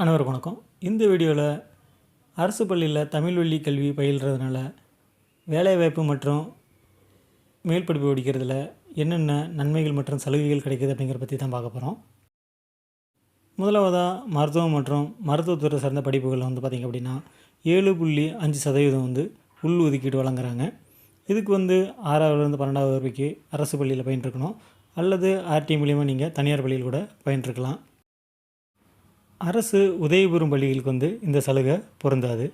அனைவருக்கும் வணக்கம். இந்த வீடியோவில் அரசு பள்ளியில் தமிழ் வழி கல்வி பயில்றதுனால வேலைவாய்ப்பு மற்றும் மேல் படிப்பு படிக்கிறதுல என்னென்ன நன்மைகள் மற்றும் சலுகைகள் கிடைக்குது அப்படிங்கிற பற்றி தான் பார்க்க போகிறோம். முதலாவதாக மருத்துவம் மற்றும் மருத்துவத்துறை சார்ந்த படிப்புகளில் பார்த்திங்க அப்படின்னா 7.5% உள் ஒதுக்கீடு வழங்குறாங்க. இதுக்கு 6ஆவதுலேருந்து 12ஆவது வரைக்கும் அரசு பள்ளியில் பயின்றிருக்கணும், அல்லது ஆர்டி மூலியமாக நீங்கள் தனியார் பள்ளியில் கூட பயின்றிருக்கலாம். அரசு உதவி பெறும் பள்ளிகளுக்கு இந்த சலுகை பொருந்தாது.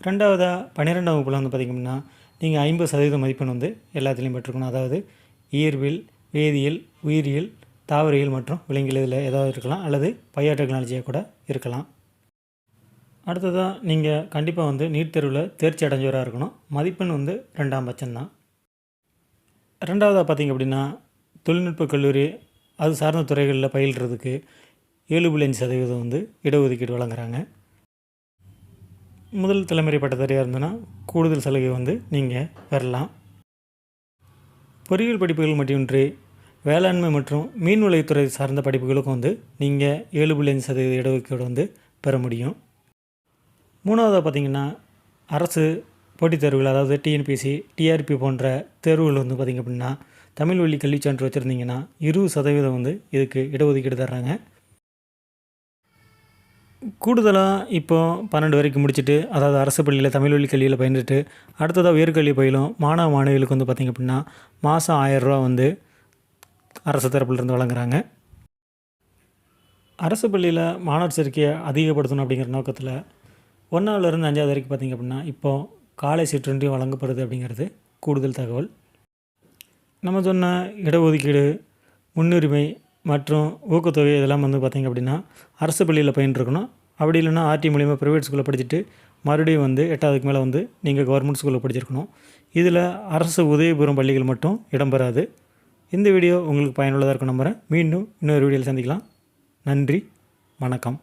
ரெண்டாவதாக 12ஆம் வகுப்பில் பார்த்திங்கன்னா நீங்கள் 50% மதிப்பெண் எல்லாத்துலேயும் பெற்றுக்கணும். அதாவது இயற்பியல், வேதியியல், உயிரியல், தாவரியல் மற்றும் விலங்கியல் இதில் ஏதாவது இருக்கலாம், அல்லது பயோடெக்னாலஜியாக கூட இருக்கலாம். அடுத்ததாக நீங்கள் கண்டிப்பாக நீட் தேர்வில் தேர்ச்சி அடைஞ்சவராக இருக்கணும். மதிப்பெண் 2ஆம் பட்சம்தான். ரெண்டாவதாக பார்த்திங்க அப்படின்னா தொழில்நுட்ப கல்லூரி அது சார்ந்த துறைகளில் பயில்றதுக்கு 7.5% இடஒதுக்கீடு வழங்குறாங்க. முதல் தலைமுறை பட்டதாரியாக இருந்ததுன்னா கூடுதல் சலுகை நீங்கள் பெறலாம். பொறியியல் படிப்புகள் மட்டுமின்றி வேளாண்மை மற்றும் மீன்வளத்துறை சார்ந்த படிப்புகளுக்கும் நீங்கள் 7.5% இடஒதுக்கீடு பெற முடியும். மூணாவதாக பார்த்திங்கன்னா அரசு போட்டித் தேர்வுகள், அதாவது டிஎன்பிஎஸ்சி, டிஆர்பி போன்ற தேர்வுகள் பார்த்திங்க அப்படின்னா தமிழ் வழி கல்வி சான்று வச்சுருந்தீங்கன்னா 20% இதுக்கு இடஒதுக்கீடு தர்றாங்க. கூடுதலாக இப்போது 12 வரைக்கும் முடிச்சுட்டு, அதாவது அரசு பள்ளியில் தமிழ் வழி கல்வியில் பயின்றுட்டு அடுத்ததாக உயர்கல்வி பயிலும் மாணவ மாணவிகளுக்கு பார்த்திங்க அப்படின்னா மாதம் 1000 ரூபா அரசு தரப்புலேருந்து வழங்குறாங்க. அரசு பள்ளியில் மாணவர் சேர்க்கையை அதிகப்படுத்தணும் அப்படிங்கிற நோக்கத்தில் 1ஆவதுலேருந்து 5ஆவது வரைக்கும் பார்த்திங்க அப்படின்னா இப்போது காலை சிற்றுண்டியும் வழங்கப்படுது அப்படிங்கிறது கூடுதல் தகவல். நம்ம சொன்ன இடஒதுக்கீடு, முன்னுரிமை மற்றும் ஊக்கத்தொகை இதெல்லாம் பார்த்திங்க அப்படின்னா அரசு பள்ளியில் பயின்றிருக்கணும். அப்படி இல்லைன்னா ஆர்டி மூலிமா ப்ரைவேட் ஸ்கூலில் படிச்சுட்டு மறுபடியும் 8ஆவதுக்கு மேலே நீங்கள் கவர்மெண்ட் ஸ்கூலில் படிச்சிருக்கணும். இதில் அரசு உதவி பெறும் பள்ளிகள் மட்டும் இடம்பெறாது. இந்த வீடியோ உங்களுக்கு பயனுள்ளதாக இருக்கும் நம்புகிறேன். மீண்டும் இன்னொரு வீடியோவில் சந்திக்கலாம். நன்றி, வணக்கம்.